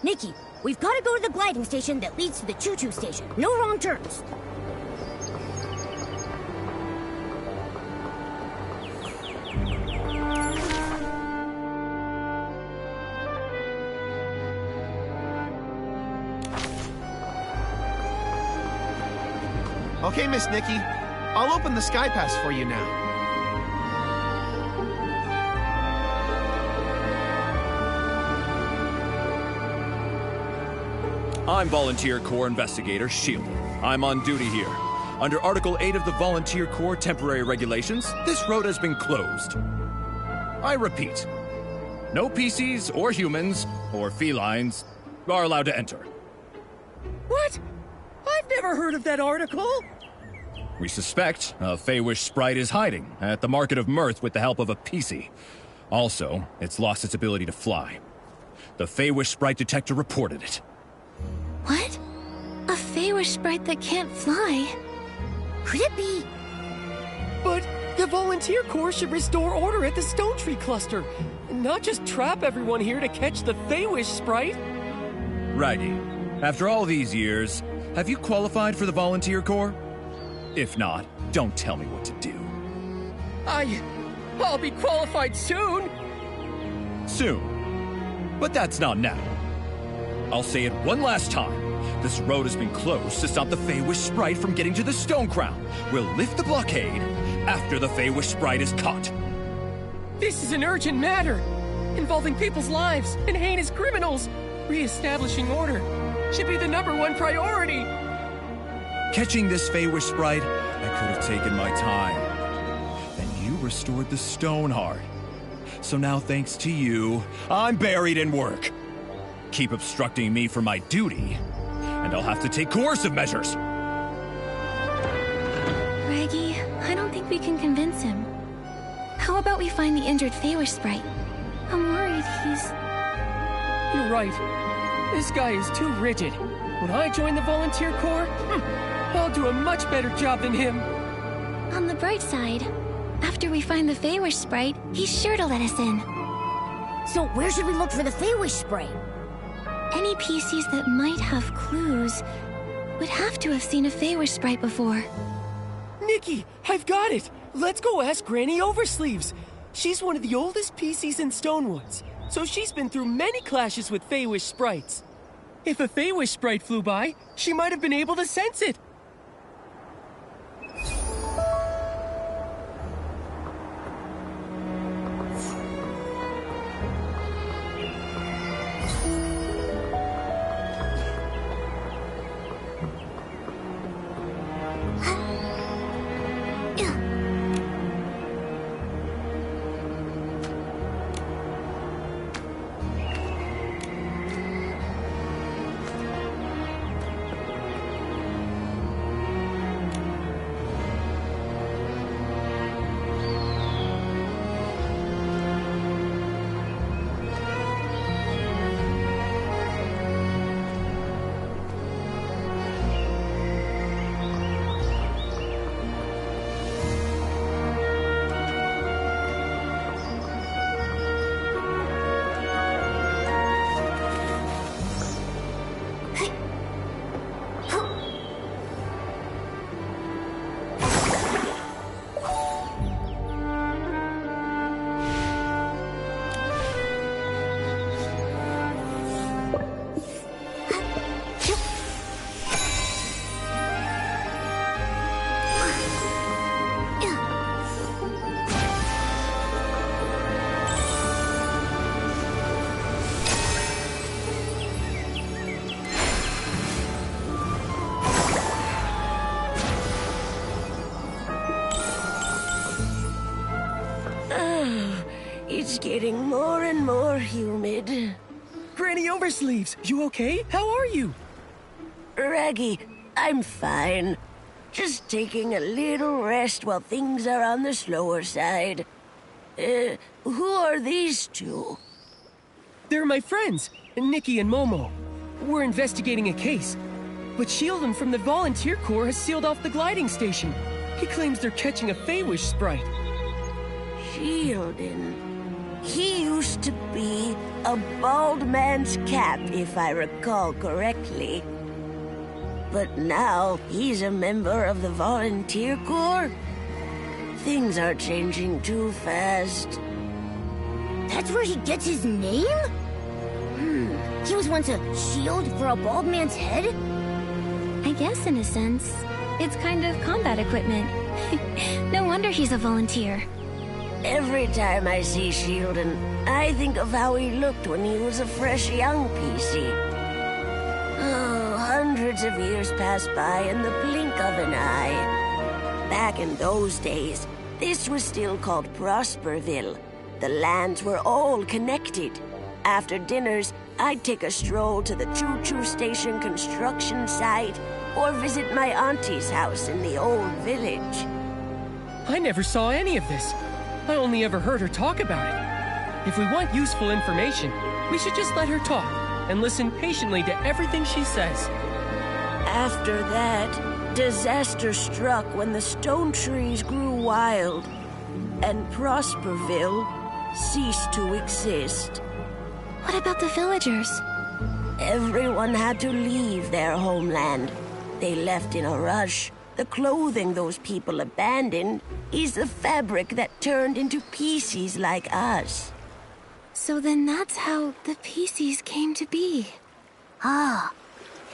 Nikki, we've got to go to the gliding station that leads to the choo-choo station. No wrong turns. Okay, Miss Nikki. I'll open the Sky Pass for you now. I'm Volunteer Corps Investigator Shield. I'm on duty here. Under Article 8 of the Volunteer Corps Temporary Regulations, this road has been closed. I repeat, no PCs or humans or felines are allowed to enter. What? I've never heard of that article. We suspect a Feywish sprite is hiding at the Market of Mirth with the help of a PC. Also, it's lost its ability to fly. The Feywish sprite detector reported it. What? A Feywish sprite that can't fly? Could it be? But the Volunteer Corps should restore order at the Stone Tree Cluster, not just trap everyone here to catch the Feywish sprite. Righty. After all these years, have you qualified for the Volunteer Corps? If not, don't tell me what to do. I'll be qualified soon. Soon. But that's not now. I'll say it one last time. This road has been closed to stop the Feywish sprite from getting to the Stone Crown. We'll lift the blockade after the Feywish sprite is caught. This is an urgent matter, involving people's lives and heinous criminals. Re-establishing order should be the #1 priority. Catching this Feywish sprite, I could have taken my time. Then you restored the Stoneheart. So now, thanks to you, I'm buried in work. Keep obstructing me from my duty, and I'll have to take coercive measures. Raggy, I don't think we can convince him. How about we find the injured Feywish sprite? I'm worried he's... You're right. This guy is too rigid. When I join the Volunteer Corps, I'll do a much better job than him. On the bright side, after we find the Feywish sprite, he's sure to let us in. So where should we look for the Feywish sprite? Any PCs that might have clues would have to have seen a Feywish sprite before. Nikki, I've got it! Let's go ask Granny Oversleeves. She's one of the oldest PCs in Stonewoods, so she's been through many clashes with Feywish sprites. If a Feywish sprite flew by, she might have been able to sense it. It's getting more and more humid. Granny Oversleeves, you okay? How are you? Raggy, I'm fine. Just taking a little rest while things are on the slower side. Who are these two? They're my friends, Nikki and Momo. We're investigating a case, but Shieldon from the Volunteer Corps has sealed off the gliding station. He claims they're catching a Feywish sprite. Shieldon. He used to be a a bald man's cap, if I recall correctly. But now he's a member of the volunteer corps? Things are changing too fast. That's where he gets his name? He was once a shield for a bald man's head? I guess in a sense, it's kind of combat equipment. No wonder he's a volunteer. Every time I see Shieldon, I think of how he looked when he was a fresh young PC. Oh, hundreds of years pass by in the blink of an eye. Back in those days, this was still called Prosperville. The lands were all connected. After dinners, I'd take a stroll to the choo-choo station construction site or visit my auntie's house in the old village. I never saw any of this. I only ever heard her talk about it. If we want useful information, we should just let her talk and listen patiently to everything she says. After that, disaster struck when the stone trees grew wild, and Prosperville ceased to exist. What about the villagers? Everyone had to leave their homeland. They left in a rush. The clothing those people abandoned is the fabric that turned into PCs like us. So then that's how the PCs came to be. Ah,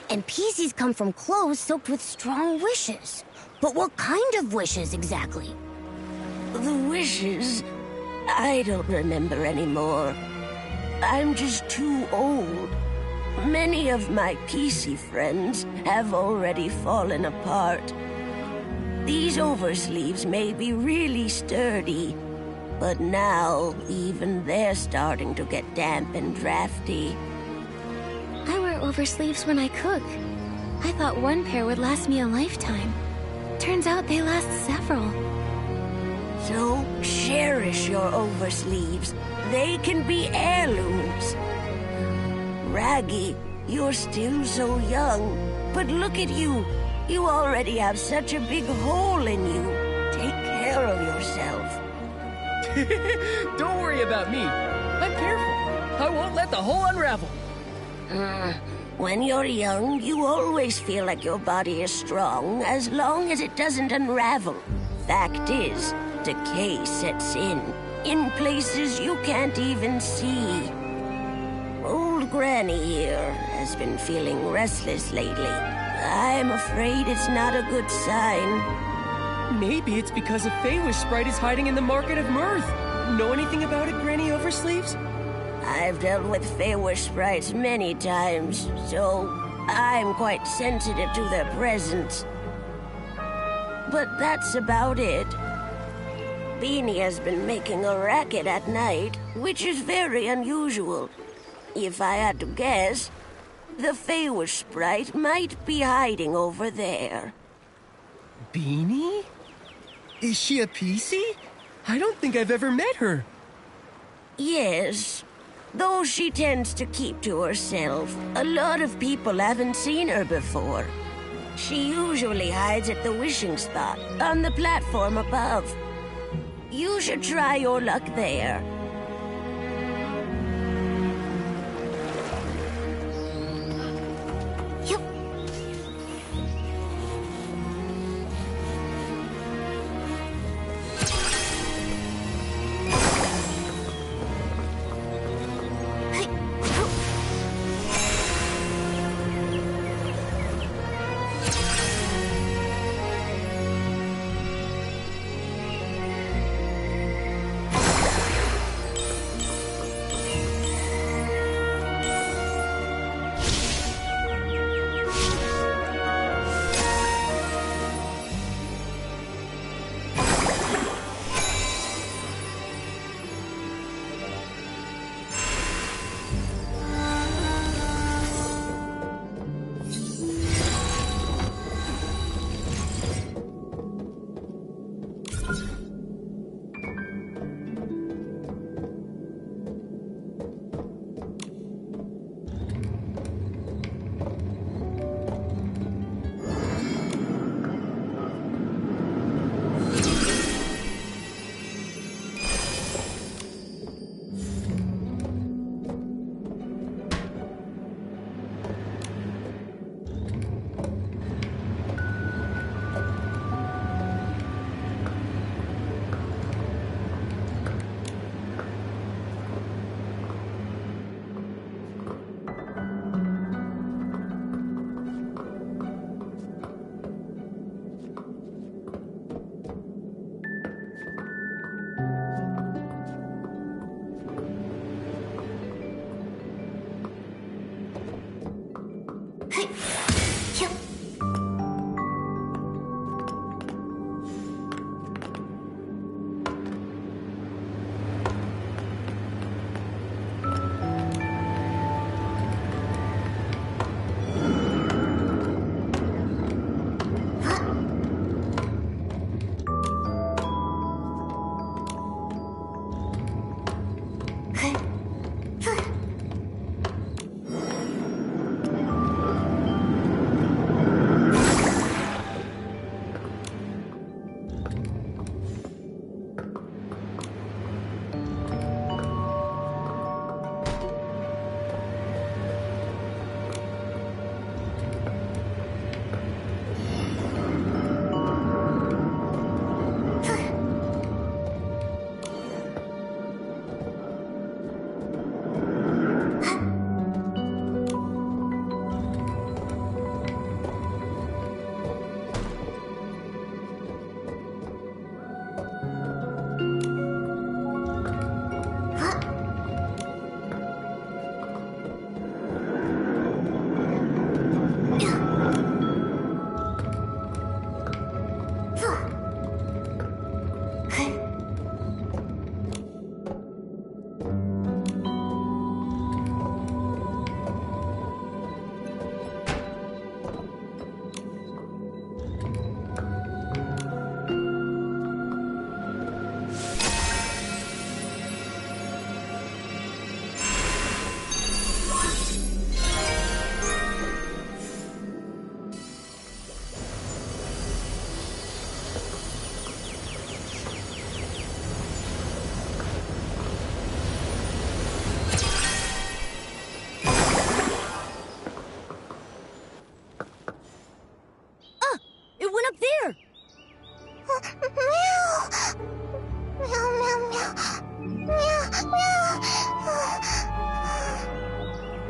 and PCs come from clothes soaked with strong wishes. But what kind of wishes exactly? The wishes? I don't remember anymore. I'm just too old. Many of my PC friends have already fallen apart. These oversleeves may be really sturdy, but now even they're starting to get damp and drafty. I wear oversleeves when I cook. I thought one pair would last me a lifetime. Turns out they last several. So cherish your oversleeves. They can be heirlooms. Raggy, you're still so young, but look at you. You already have such a big hole in you. Take care of yourself. Don't worry about me. I'm careful. I won't let the hole unravel. When you're young, you always feel like your body is strong as long as it doesn't unravel. Fact is, decay sets in places you can't even see. Old Granny here has been feeling restless lately. I'm afraid it's not a good sign. Maybe it's because a Feywish sprite is hiding in the Market of Mirth. Know anything about it, Granny Oversleeves? I've dealt with Feywish sprites many times, so I'm quite sensitive to their presence. But that's about it. Beanie has been making a racket at night, which is very unusual. If I had to guess, the Feywish sprite might be hiding over there. Beanie? Is she a PC? I don't think I've ever met her. Yes, though she tends to keep to herself. A lot of people haven't seen her before. She usually hides at the wishing spot, on the platform above. You should try your luck there. Yep.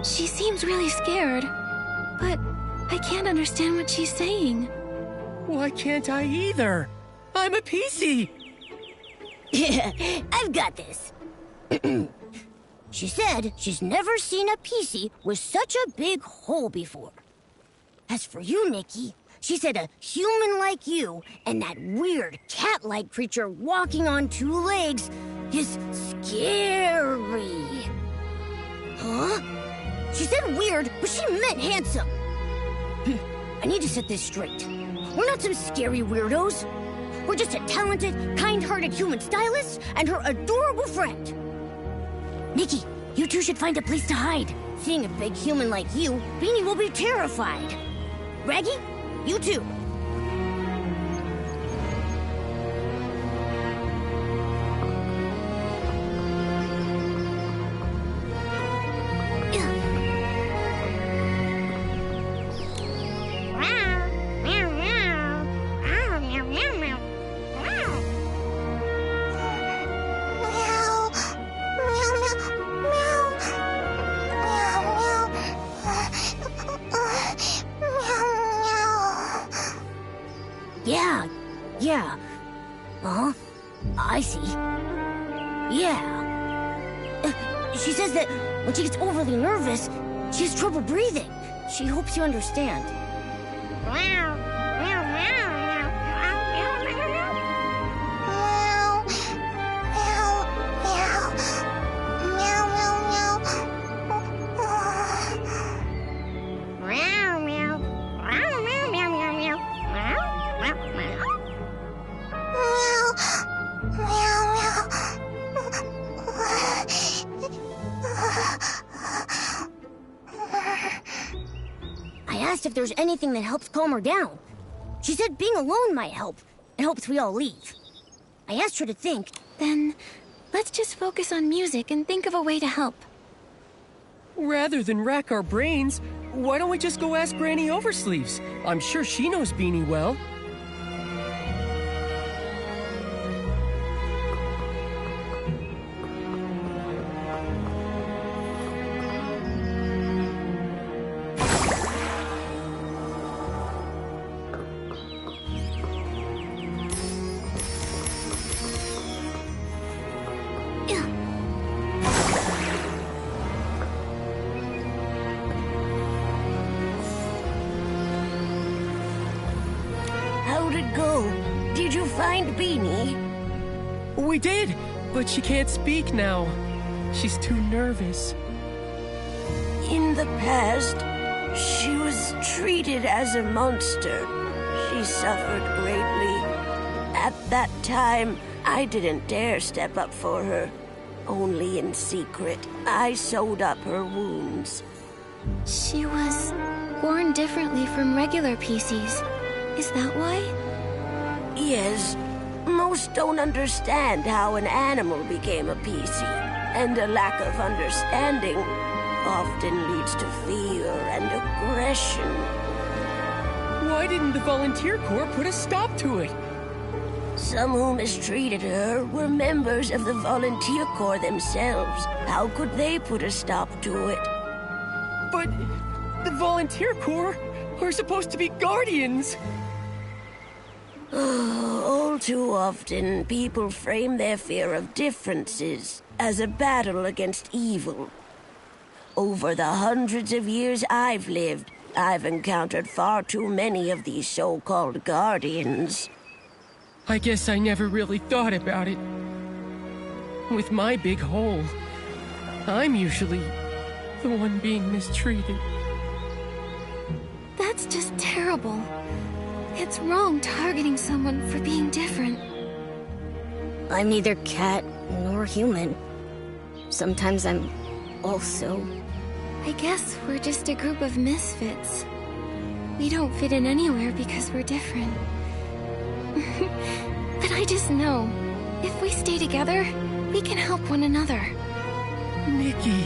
She seems really scared, but I can't understand what she's saying. Why can't I either? I'm a PC! Yeah, I've got this. She said she's never seen a PC with such a big hole before. As for you, Nikki, she said a human like you and that weird cat-like creature walking on two legs is scary. Huh? She said weird, but she meant handsome. I need to set this straight. We're not some scary weirdos. We're just a talented, kind-hearted human stylist and her adorable friend. Nikki, you two should find a place to hide. Seeing a big human like you, Beanie will be terrified. Raggy, you too. Yeah. Huh? I see. Yeah. She says that when she gets overly nervous, she has trouble breathing. She hopes you understand. If there's anything that helps calm her down. She said being alone might help, and hopes we all leave. I asked her to think. Then, let's just focus on music and think of a way to help. Rather than rack our brains, why don't we just go ask Granny Oversleeves? I'm sure she knows Beanie well. How'd it go? Did you find Beanie? We did, but she can't speak now. She's too nervous. In the past, she was treated as a monster. She suffered greatly. At that time, I didn't dare step up for her. Only in secret, I sewed up her wounds. She was born differently from regular PCs. Is that why? Yes. Most don't understand how an animal became a PC, and a lack of understanding often leads to fear and aggression. Why didn't the Volunteer Corps put a stop to it? Some who mistreated her were members of the Volunteer Corps themselves. How could they put a stop to it? But the Volunteer Corps are supposed to be guardians. All too often, people frame their fear of differences as a battle against evil. Over the hundreds of years I've lived, I've encountered far too many of these so-called guardians. I guess I never really thought about it. With my big hole, I'm usually the one being mistreated. That's just terrible. It's wrong targeting someone for being different. I'm neither cat nor human. Sometimes I'm also... I guess we're just a group of misfits. We don't fit in anywhere because we're different. But I just know, if we stay together, we can help one another. Nikki.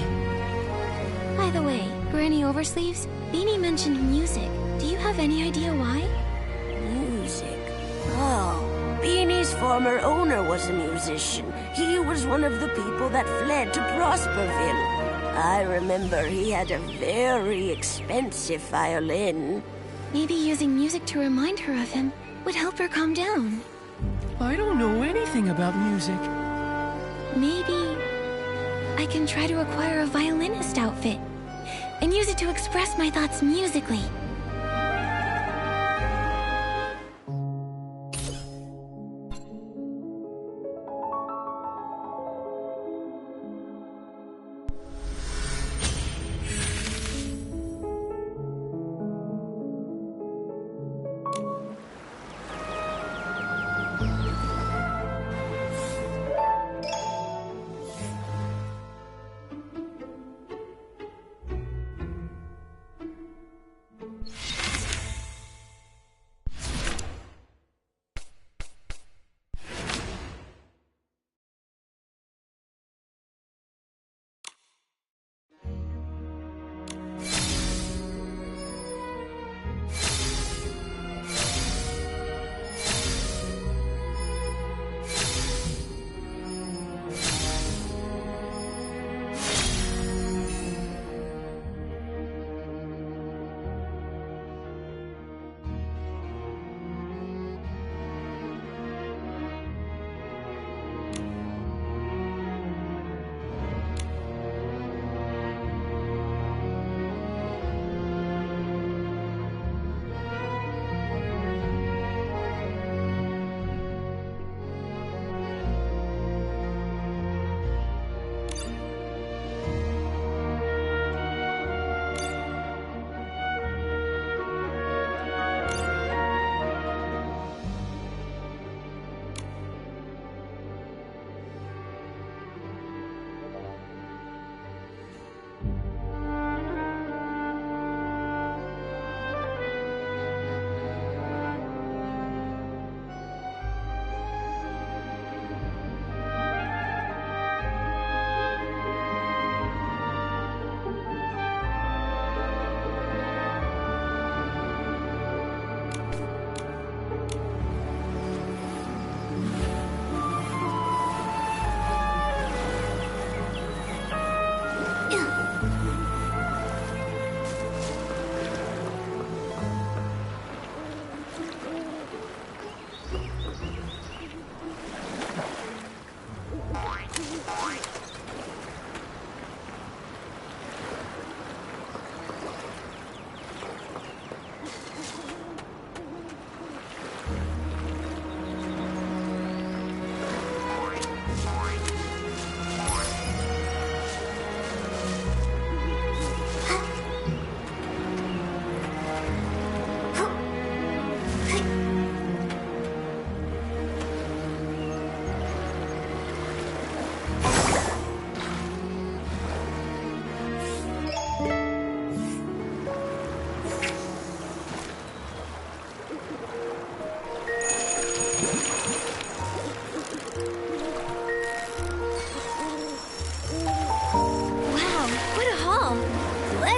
By the way, Granny Oversleeves, Beanie mentioned music. Do you have any idea why? Music? Oh, Beanie's former owner was a musician. He was one of the people that fled to Prosperville. I remember he had a very expensive violin. Maybe using music to remind her of him would help her calm down. I don't know anything about music. Maybe I can try to acquire a violinist outfit and use it to express my thoughts musically.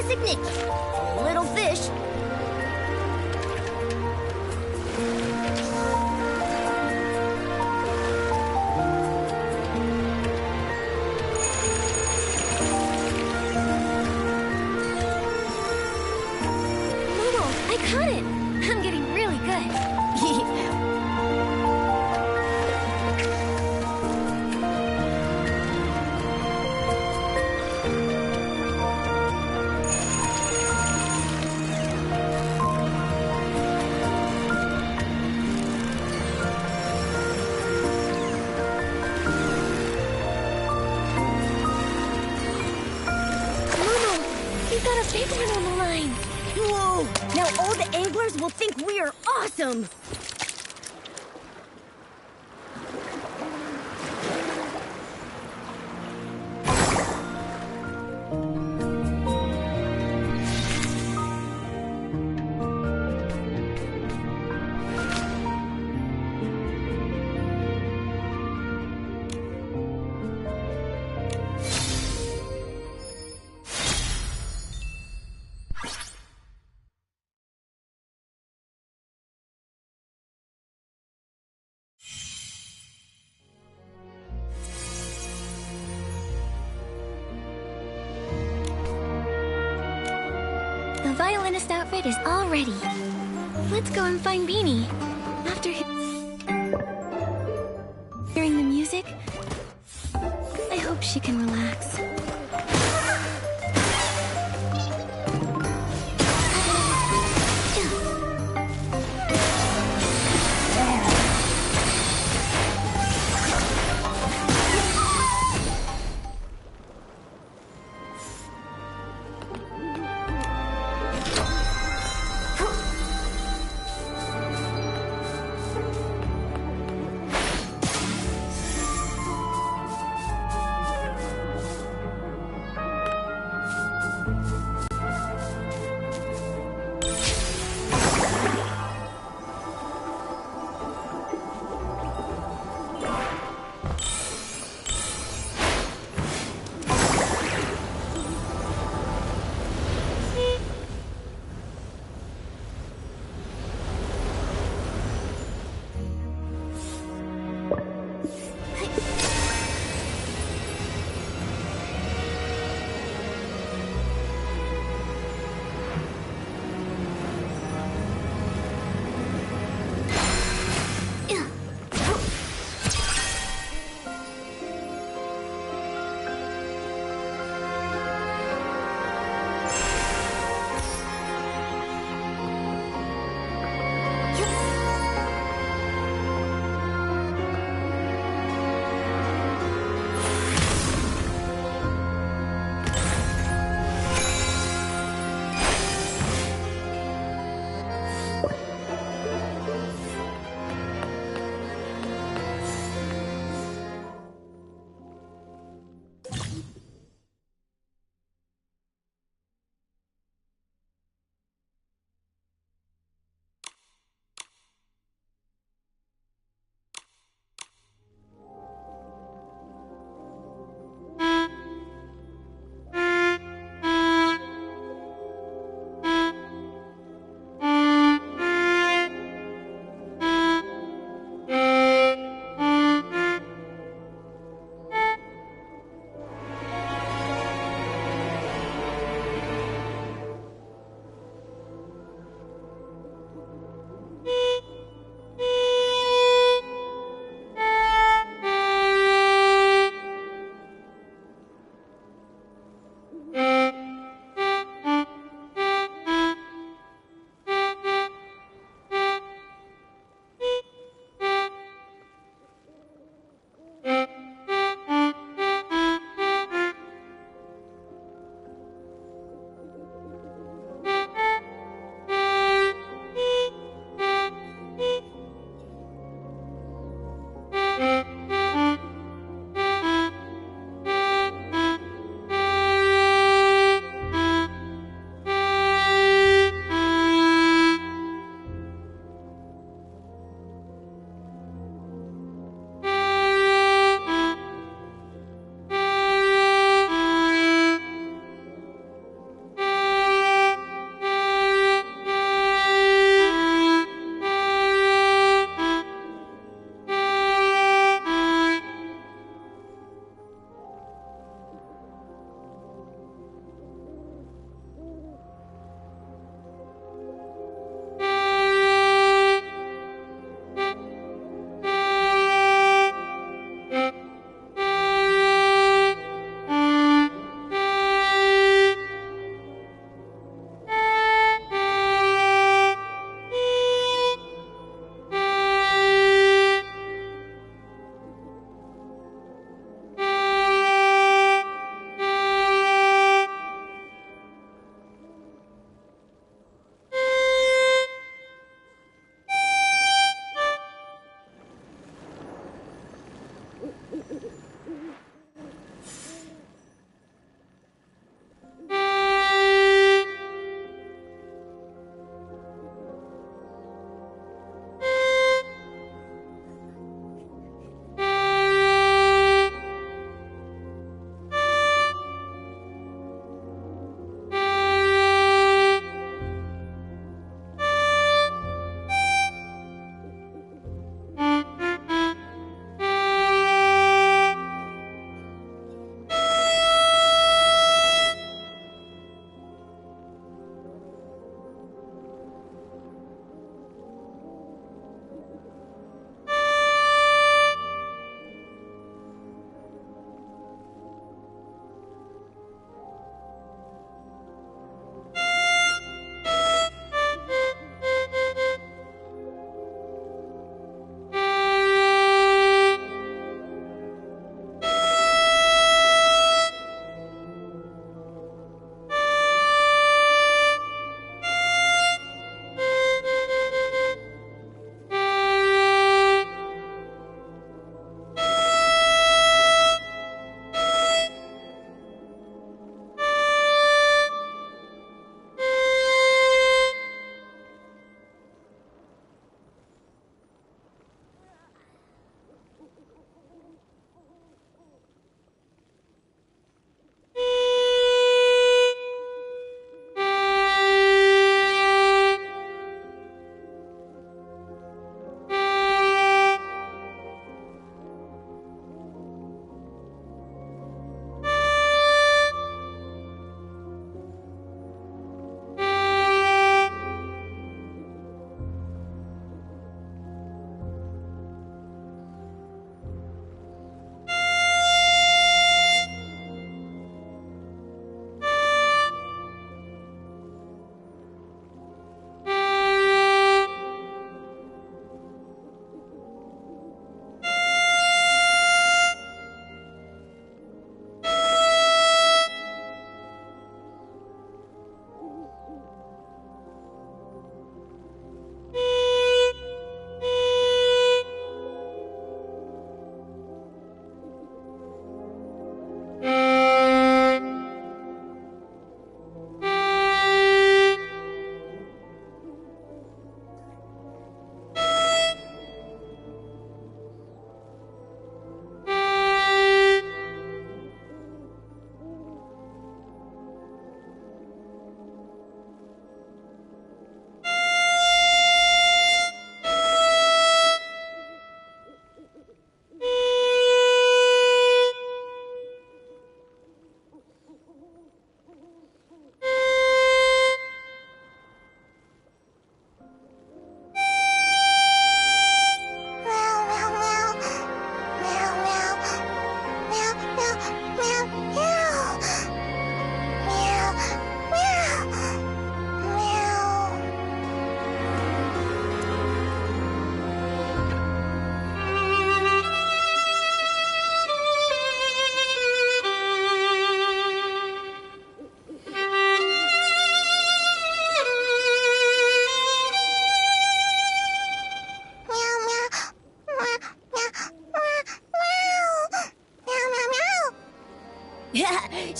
Classic Nikki. Little fish. Momo, I caught it! I'm getting really good. We've got a big one on the line. Whoa! Now all the anglers will think we are awesome! violinist outfit is all ready. Let's go and find Beanie. After hearing the music, I hope she can relax.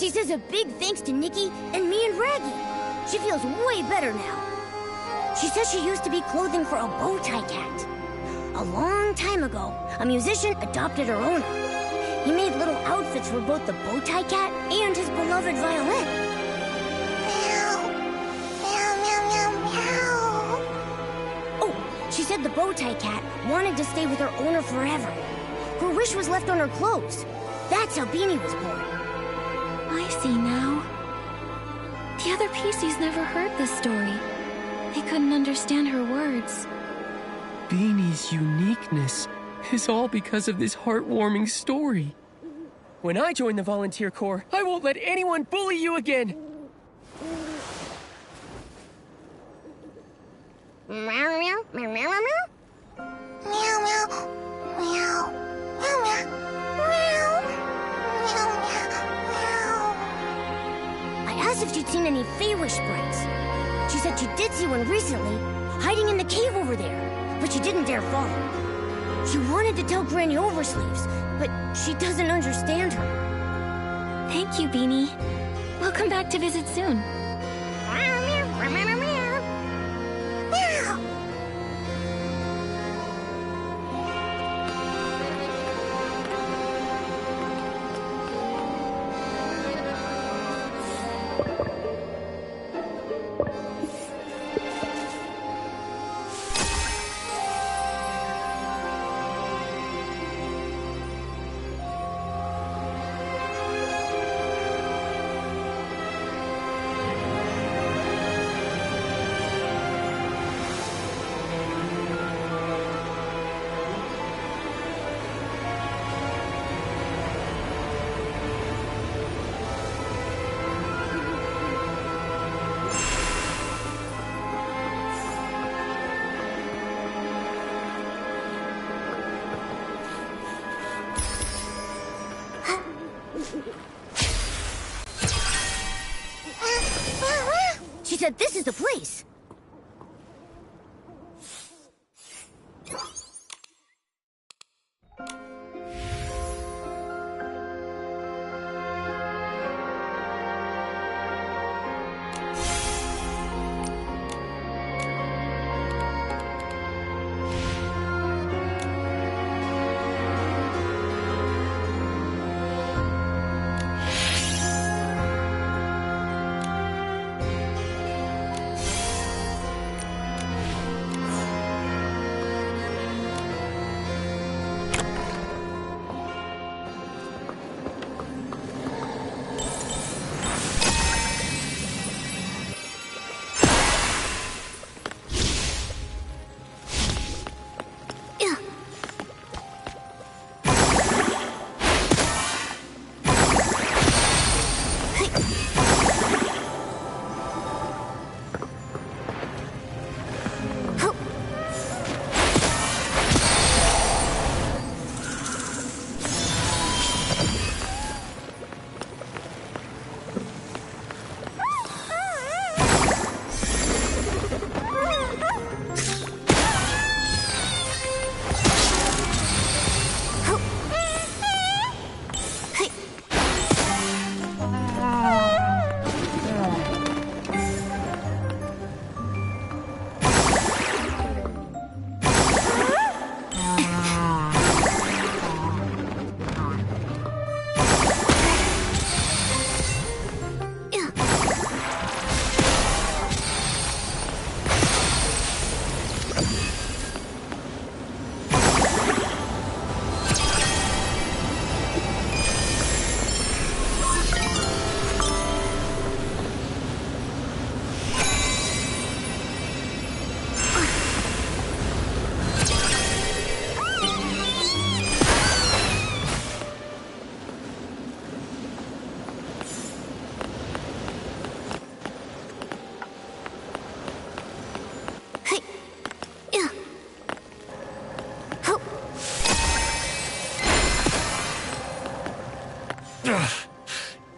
She says a big thanks to Nikki and me and Raggy. She feels way better now. She says she used to be clothing for a bow tie cat. A long time ago, a musician adopted her owner. He made little outfits for both the bow tie cat and his beloved violin. Meow. Meow, meow, meow, meow. Oh, she said the bow tie cat wanted to stay with her owner forever. Her wish was left on her clothes. That's how Beanie was born. I see now. The other PCs never heard this story. They couldn't understand her words. Beanie's uniqueness is all because of this heartwarming story. When I join the volunteer corps, I won't let anyone bully you again. Meow, meow, meow, meow, meow. Meow, meow. Meow. Meow, meow. Meow. Meow, meow, meow. I asked if she'd seen any Feywish sprites. She said she did see one recently, hiding in the cave over there, but she didn't dare follow. She wanted to tell Granny Oversleeves, but she doesn't understand her. Thank you, Beanie. We'll come back to visit soon. Meow. She said this is the place.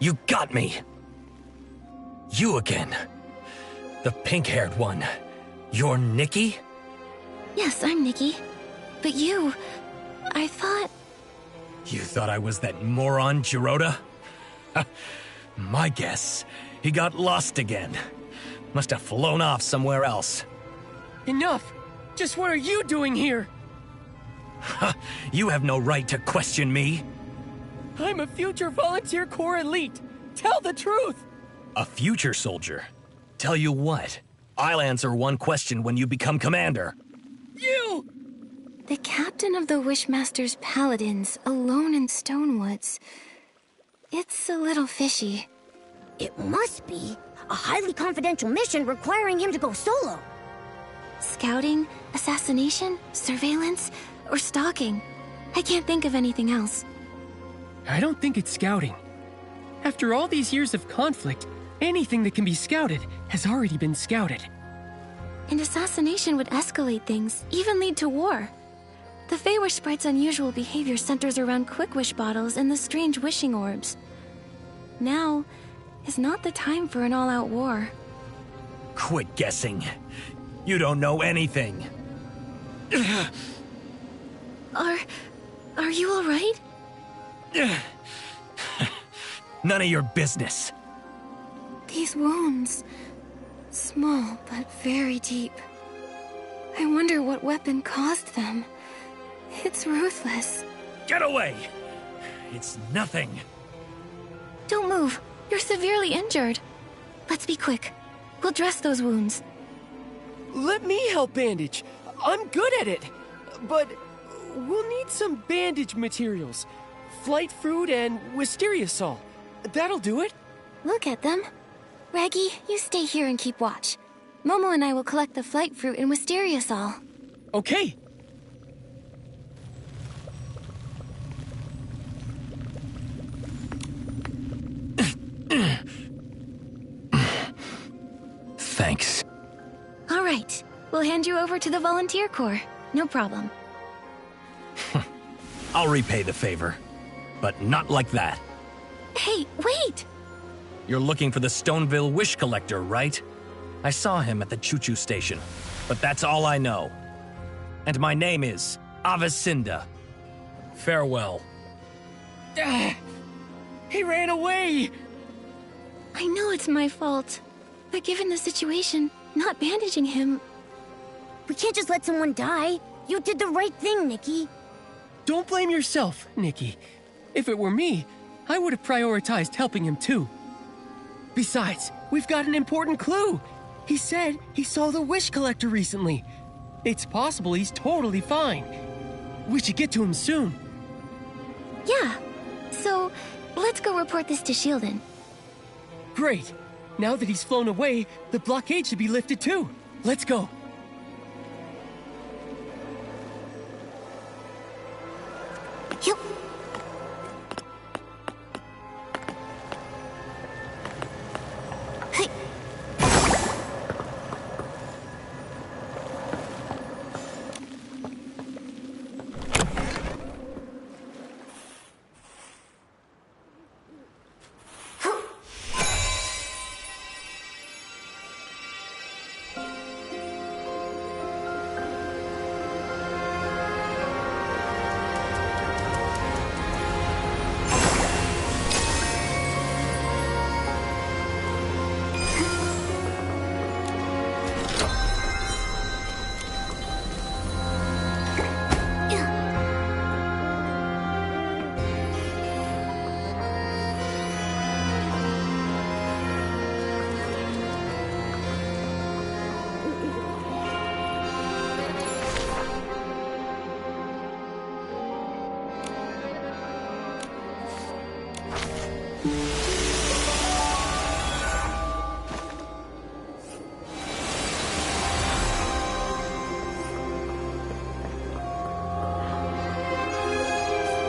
You got me! You again. The pink-haired one. You're Nikki? Yes, I'm Nikki. But you... I thought... You thought I was that moron, Jirota? My guess, he got lost again. Must have flown off somewhere else. Enough! Just what are you doing here? You have no right to question me. I'm a future volunteer corps elite. Tell the truth! A future soldier? Tell you what, I'll answer one question when you become commander. You! The captain of the Wishmaster's Paladins, alone in Stonewoods. It's a little fishy. It must be a highly confidential mission requiring him to go solo. Scouting, assassination, surveillance, or stalking. I can't think of anything else. I don't think it's scouting. After all these years of conflict, anything that can be scouted has already been scouted. And assassination would escalate things, even lead to war. The Feywish Sprite's unusual behavior centers around quick wish bottles and the strange wishing orbs. Now is not the time for an all-out war. Quit guessing. You don't know anything. Are you all right? None of your business. These wounds, small but very deep. I wonder what weapon caused them. It's ruthless. Get away! It's nothing. Don't move. You're severely injured. Let's be quick. We'll dress those wounds. Let me help bandage. I'm good at it. But we'll need some bandage materials. Flight fruit and wisteria salt. That'll do it. Look at them. Raggy, you stay here and keep watch. Momo and I will collect the flight fruit and wisteria salt. Okay. Thanks. All right. We'll hand you over to the volunteer corps. No problem. I'll repay the favor, but not like that. Hey, wait! You're looking for the Stoneville Wish Collector, right? I saw him at the choo-choo station, but that's all I know. And my name is Avacinda. Farewell. He ran away! I know it's my fault. But given the situation, not bandaging him... We can't just let someone die. You did the right thing, Nikki. Don't blame yourself, Nikki. If it were me, I would have prioritized helping him too. Besides, we've got an important clue. He said he saw the Wish Collector recently. It's possible he's totally fine. We should get to him soon. Yeah. So, let's go report this to Shieldon. Great. Now that he's flown away, the blockade should be lifted too. Let's go. Yup. Hey.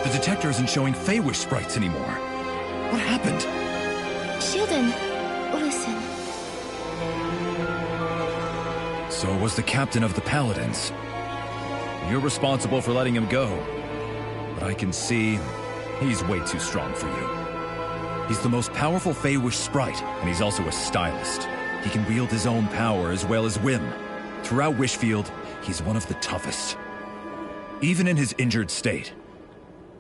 The detector isn't showing Feywish sprites anymore. What happened? Shieldon, listen. So it was the captain of the Paladins. You're responsible for letting him go. But I can see he's way too strong for you. He's the most powerful Feywish sprite, and he's also a stylist. He can wield his own power as well as whim. Throughout Wishfield, he's one of the toughest. Even in his injured state,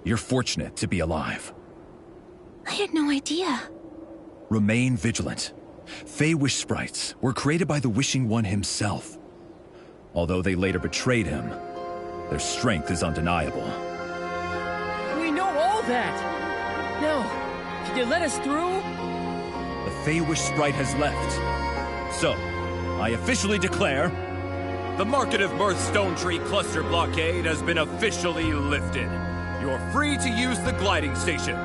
you're fortunate to be alive. I had no idea. Remain vigilant. Fey Wish sprites were created by the Wishing One himself. Although they later betrayed him, their strength is undeniable. We know all that! Now, can you let us through? The Fey Wish sprite has left. So, I officially declare... The Market of Mirth Stone Tree Cluster Blockade has been officially lifted. You're free to use the gliding station.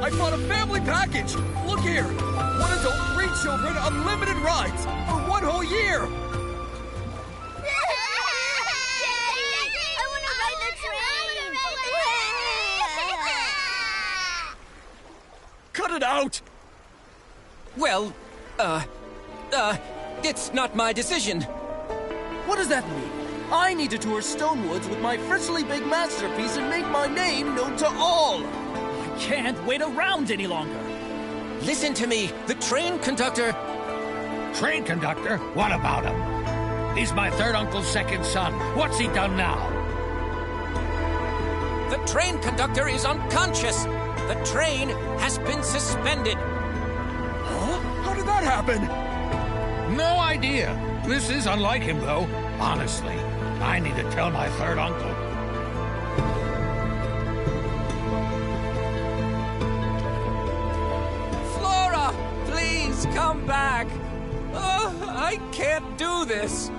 I bought a family package! Look here! 1 adult, 3 children, unlimited rides! For 1 whole year! I want to ride the train! Cut it out! Well, it's not my decision. What does that mean? I need to tour Stonewoods with my freshly big masterpiece and make my name known to all! I can't wait around any longer. Listen to me. The train conductor... Train conductor? What about him? He's my third uncle's second son. What's he done now? The train conductor is unconscious. The train has been suspended. Huh? How did that happen? No idea. This is unlike him, though. Honestly, I need to tell my third uncle. Flora, please come back. I can't do this.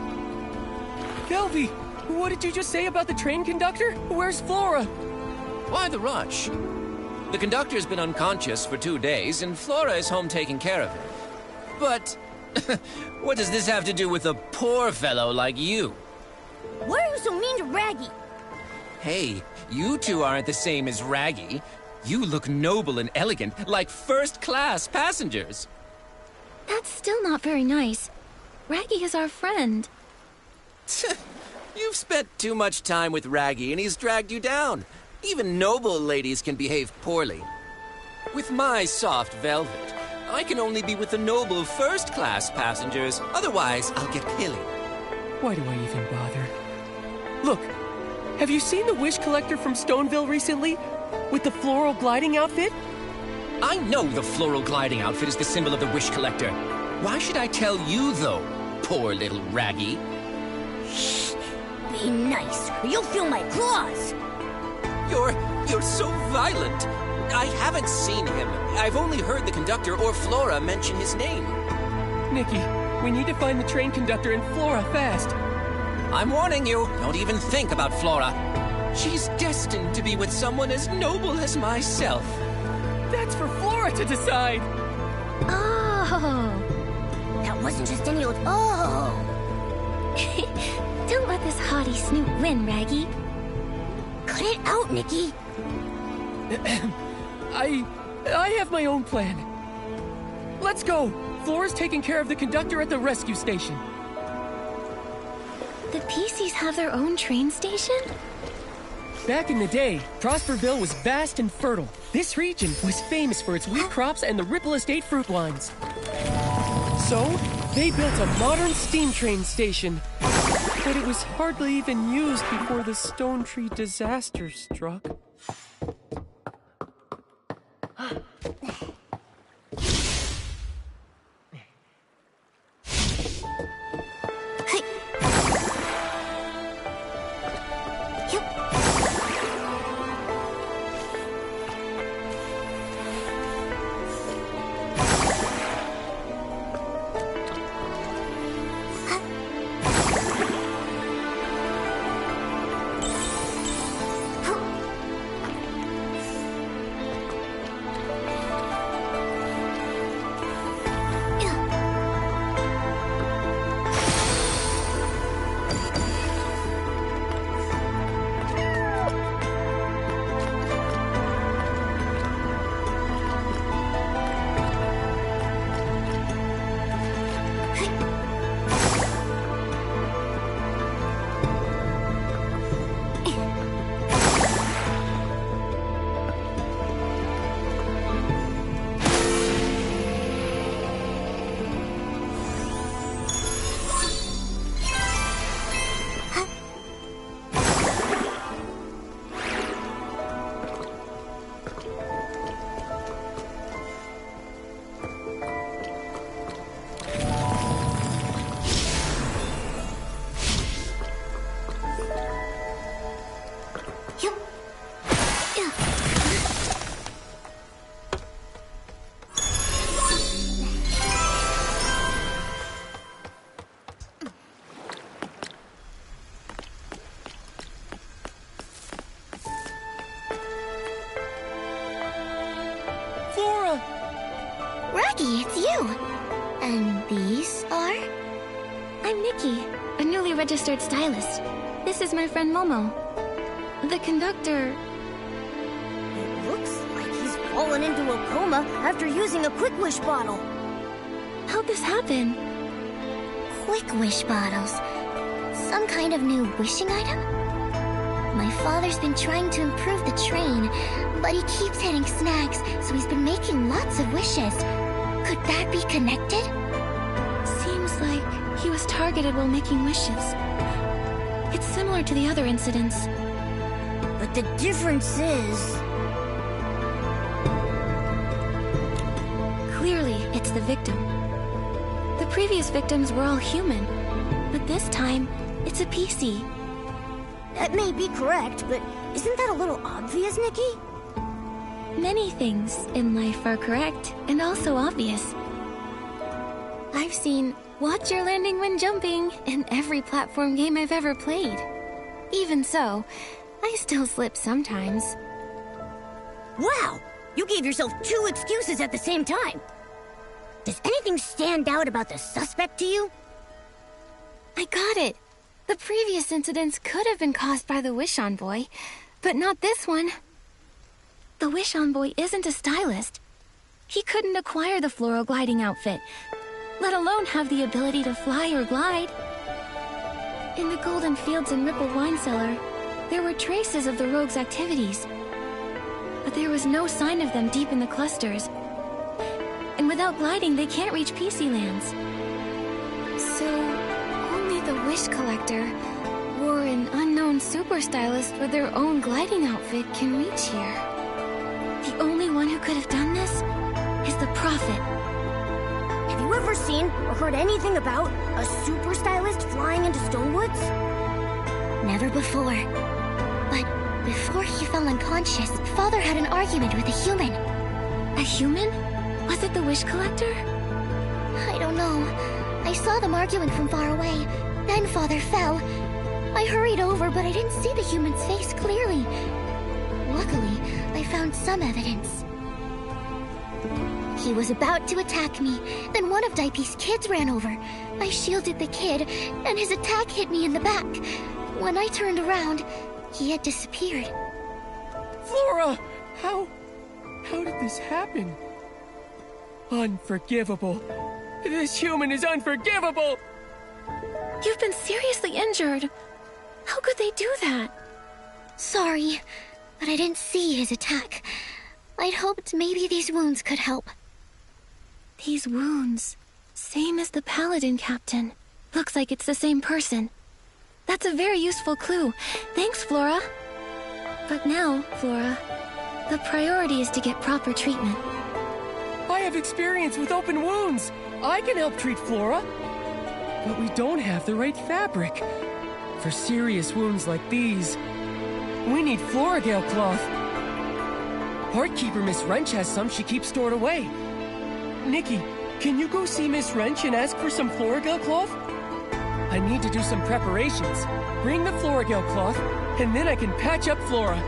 Velvy, what did you just say about the train conductor? Where's Flora? Why the rush? The conductor's been unconscious for 2 days, and Flora is home taking care of him. But what does this have to do with a poor fellow like you? Why are you so mean to Raggy? Hey, you two aren't the same as Raggy. You look noble and elegant, like first-class passengers. That's still not very nice. Raggy is our friend. You've spent too much time with Raggy, and he's dragged you down. Even noble ladies can behave poorly. With my soft velvet, I can only be with the noble first-class passengers. Otherwise, I'll get pilly. Why do I even bother? Look, have you seen the wish collector from Stoneville recently? With the floral gliding outfit? I know the floral gliding outfit is the symbol of the wish collector. Why should I tell you, though, poor little Raggy? Shh. Be nice, or you'll feel my claws. You're so violent. I haven't seen him. I've only heard the conductor or Flora mention his name. Nikki, we need to find the train conductor and Flora fast. I'm warning you, don't even think about Flora. She's destined to be with someone as noble as myself. That's for Flora to decide. Oh. That wasn't just any old oh. Don't let this haughty snoot win, Raggy. Cut it out, Nikki. I have my own plan. Let's go. Flora's taking care of the conductor at the rescue station. The PCs have their own train station? Back in the day, Prosperville was vast and fertile. This region was famous for its wheat crops and the Ripple Estate fruit wines. So, They built a modern steam train station, but it was hardly even used before the Stone Tree disaster struck. Raggy, it's you! And these are? I'm Nikki, a newly registered stylist. This is my friend Momo. The conductor... It looks like he's fallen into a coma after using a Quick Wish bottle. How'd this happen? Quick Wish bottles. Some kind of new wishing item? My father's been trying to improve the train, but he keeps hitting snags, so he's been making lots of wishes. Could that be connected? Seems like he was targeted while making wishes. It's similar to the other incidents. But the difference is... Clearly, it's the victim. The previous victims were all human, but this time, it's a PC. That may be correct, but isn't that a little obvious, Nikki? Many things in life are correct and also obvious. I've seen "Watch your landing when jumping" in every platform game I've ever played. Even so, I still slip sometimes. Wow! You gave yourself 2 excuses at the same time. Does anything stand out about the suspect to you? I got it. The previous incidents could have been caused by the Wish Envoy, but not this one. The Wish Envoy isn't a stylist. He couldn't acquire the floral gliding outfit, let alone have the ability to fly or glide. In the Golden Fields and Rippled Wine Cellar, there were traces of the rogue's activities, but there was no sign of them deep in the clusters. And without gliding, they can't reach PC lands. So, only the Wish Collector or an unknown super stylist with their own gliding outfit can reach here. The only one who could have done this is the Prophet. Have you ever seen or heard anything about a super stylist flying into Stonewoods? Never before. But before he fell unconscious, Father had an argument with a human. A human? Was it the Wish Collector? I don't know. I saw them arguing from far away. Then Father fell. I hurried over, but I didn't see the human's face clearly. Luckily, I found some evidence. He was about to attack me. Then one of Daipi's kids ran over. I shielded the kid, and his attack hit me in the back. When I turned around, he had disappeared. Flora! How did this happen? Unforgivable. This human is unforgivable! You've been seriously injured. How could they do that? Sorry, but I didn't see his attack. I'd hoped maybe these wounds could help. These wounds. Same as the Paladin Captain. Looks like it's the same person. That's a very useful clue. Thanks, Flora. But now, Flora, the priority is to get proper treatment. I have experience with open wounds. I can help treat Flora. But we don't have the right fabric. For serious wounds like these, we need Floragale cloth. Heartkeeper Miss Wrench has some she keeps stored away. Nikki, can you go see Miss Wrench and ask for some Floragale cloth? I need to do some preparations. Bring the Floragale cloth, and then I can patch up Flora.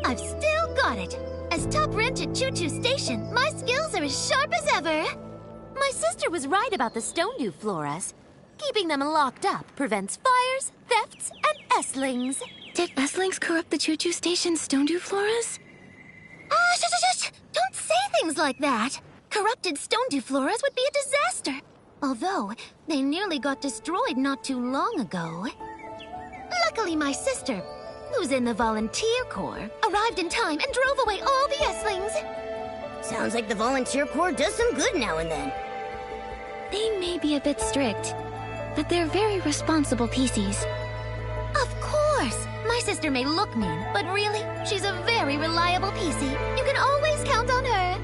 I've still got it. As top wrench at Choo-Choo Station, my skills are as sharp as ever. My sister was right about the Stonedew floras. Keeping them locked up prevents fires, thefts, and S-lings. Did S-lings corrupt the Choo-Choo Station's Stonedew floras? Shush! Don't say things like that. Corrupted Stonedew floras would be a disaster. Although, they nearly got destroyed not too long ago. Luckily, my sister, who's in the volunteer corps, arrived in time and drove away all the S-lings. Sounds like the volunteer corps does some good now and then. They may be a bit strict, but they're very responsible PCs. Of course! My sister may look mean, but really, she's a very reliable PC. You can always count on her.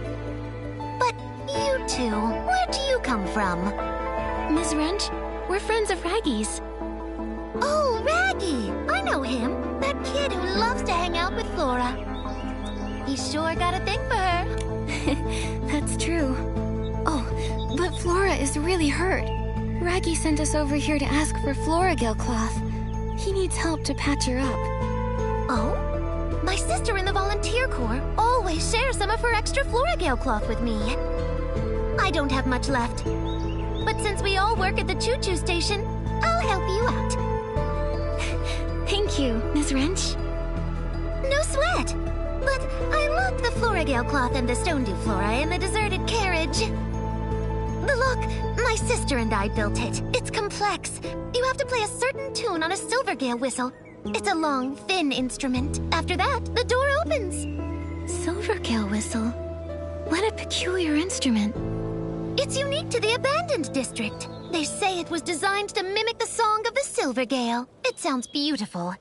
But you two, where do you come from? Ms. Wrench, we're friends of Raggy's. Oh, Raggy! I know him. That kid who loves to hang out with Flora. He sure got a thing for her. That's true. Oh, but Flora is really hurt. Raggy sent us over here to ask for Floragale cloth. He needs help to patch her up. Oh? My sister in the volunteer corps always shares some of her extra Floragale cloth with me. I don't have much left. But since we all work at the Choo-Choo Station, I'll help you out. Thank you, Ms. Wrench. No sweat. But I locked the Floragale cloth and the Stonedew flora in the deserted carriage. The lock, my sister and I built it. It's complex. You have to play a certain tune on a Silvergale whistle, It's a long, thin instrument. After that, the door opens. Silvergale whistle. What a peculiar instrument. It's unique to the abandoned district. They say it was designed to mimic the song of the Silvergale. It sounds beautiful.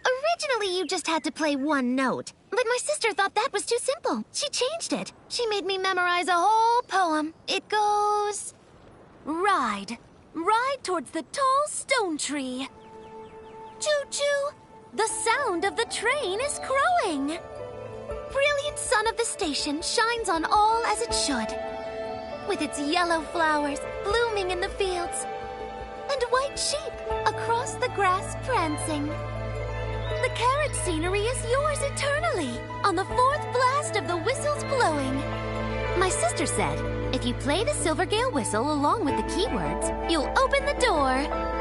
Originally you just had to play one note, but my sister thought that was too simple. She changed it. She made me memorize a whole poem. It goes... Ride. Ride towards the tall stone tree. Choo-choo! The sound of the train is crowing. Brilliant sun of the station shines on all as it should. With its yellow flowers blooming in the fields, and white sheep across the grass prancing. The carriage scenery is yours eternally, on the fourth blast of the whistles blowing. My sister said, if you play the Silvergale whistle along with the keywords, you'll open the door.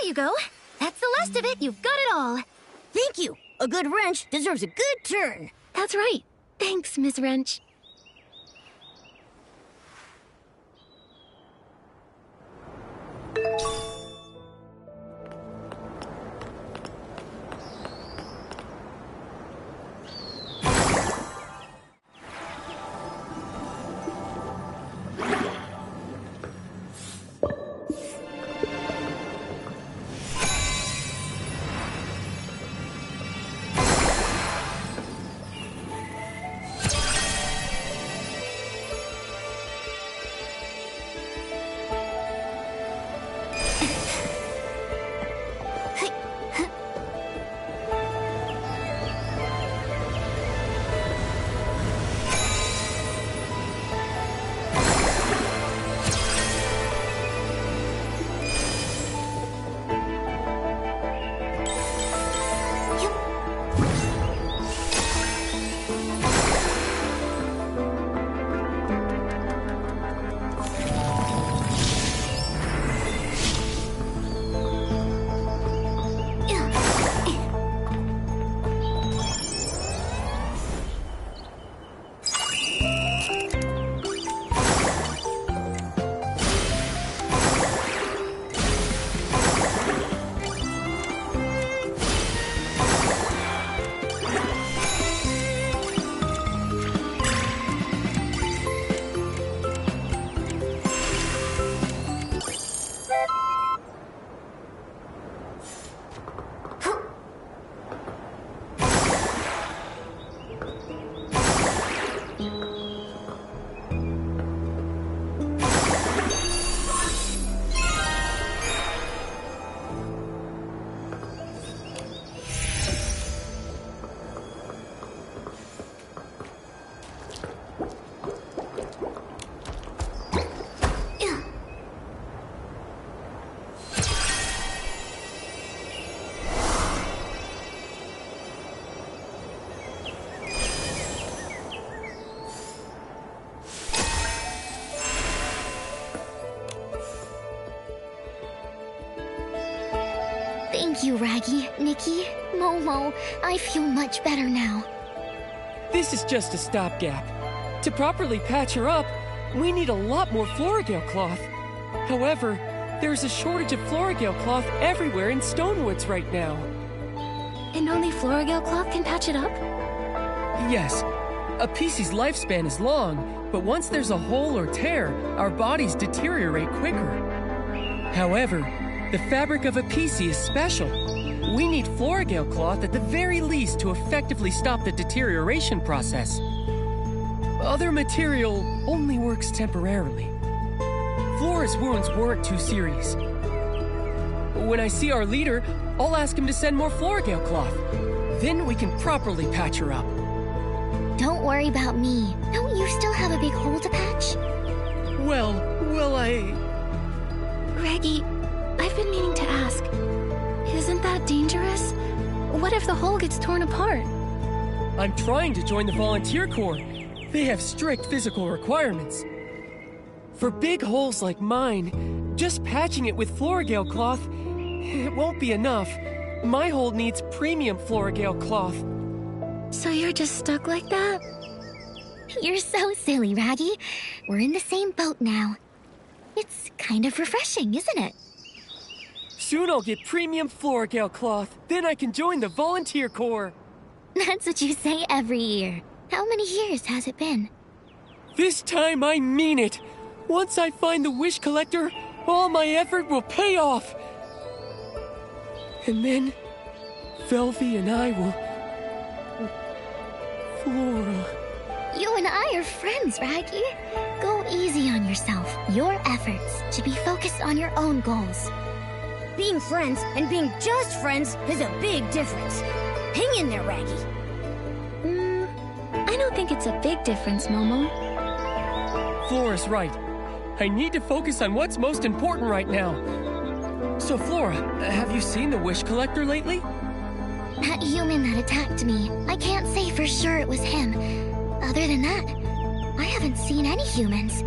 you go. That's the last of it. You've got it all. Thank you. A good wrench deserves a good turn. That's right. Thanks, Miss Wrench. Thank you, Raggy, Nikki, Momo. I feel much better now. This is just a stopgap. To properly patch her up, we need a lot more Florigale cloth. However, there's a shortage of Florigale cloth everywhere in Stonewoods right now. And only Florigale cloth can patch it up? Yes. A PC's lifespan is long, but once there's a hole or tear, our bodies deteriorate quicker. However, the fabric of a PC is special. We need Florigale cloth at the very least to effectively stop the deterioration process. Other material only works temporarily. Flora's wounds weren't too serious. When I see our leader, I'll ask him to send more Florigale cloth. Then we can properly patch her up. Don't worry about me. Don't you still have a big hole to patch? Well, Reggie, I've been meaning to ask. Isn't that dangerous? What if the hole gets torn apart? I'm trying to join the volunteer corps. They have strict physical requirements. For big holes like mine, just patching it with Florigale cloth, it won't be enough. My hole needs premium Florigale cloth. So you're just stuck like that? You're so silly, Raggy. We're in the same boat now. It's kind of refreshing, isn't it? Soon I'll get premium Florigale cloth. Then I can join the volunteer corps. That's what you say every year. How many years has it been? This time I mean it. Once I find the wish collector, all my effort will pay off. And then, Velvy and I will... Flora... You and I are friends, Raggy. Go easy on yourself. Your efforts should be focused on your own goals. Being friends and being just friends is a big difference. Hang in there, Raggy. I don't think it's a big difference, Momo. Flora's right. I need to focus on what's most important right now. So, Flora, have you seen the wish collector lately? That human that attacked me, I can't say for sure it was him. Other than that, I haven't seen any humans.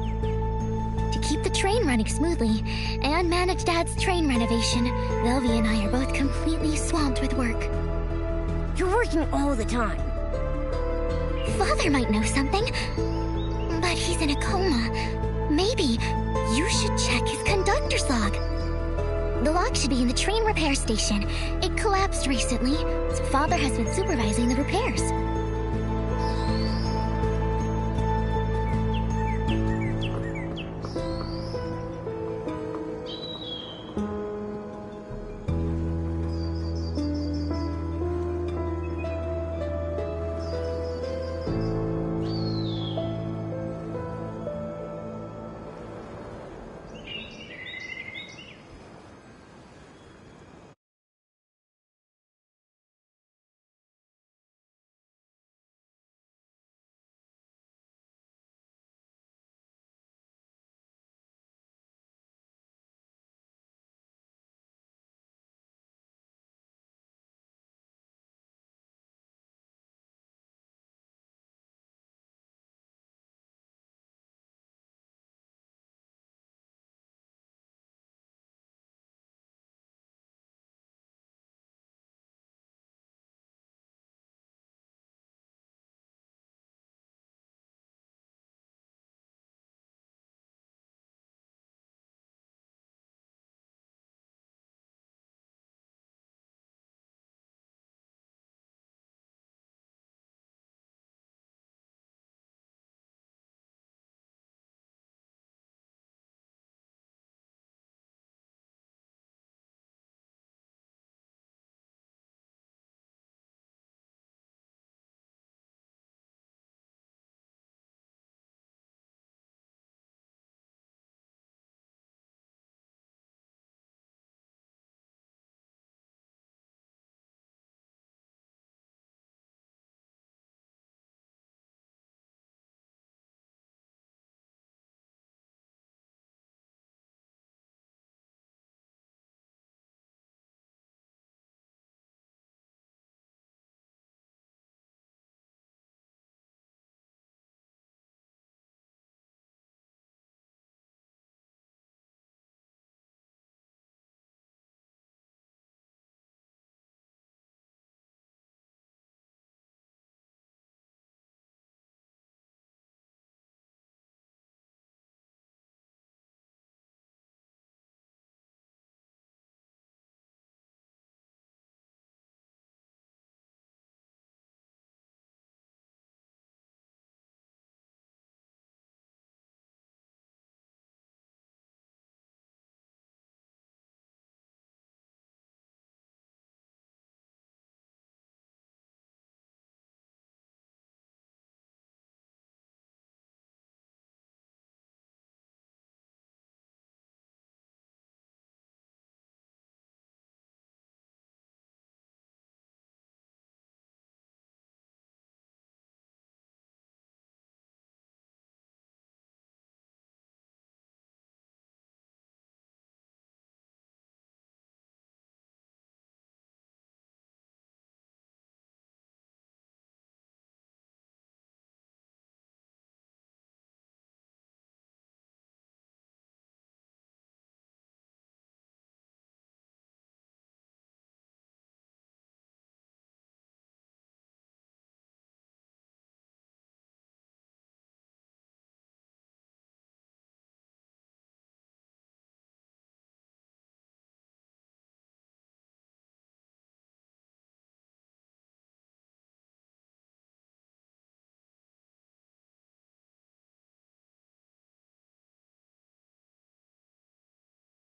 To keep the train running smoothly, and manage Dad's train renovation. Velvy and I are both completely swamped with work. You're working all the time. Father might know something, but he's in a coma. Maybe you should check his conductor's log. The log should be in the train repair station. It collapsed recently, so Father has been supervising the repairs.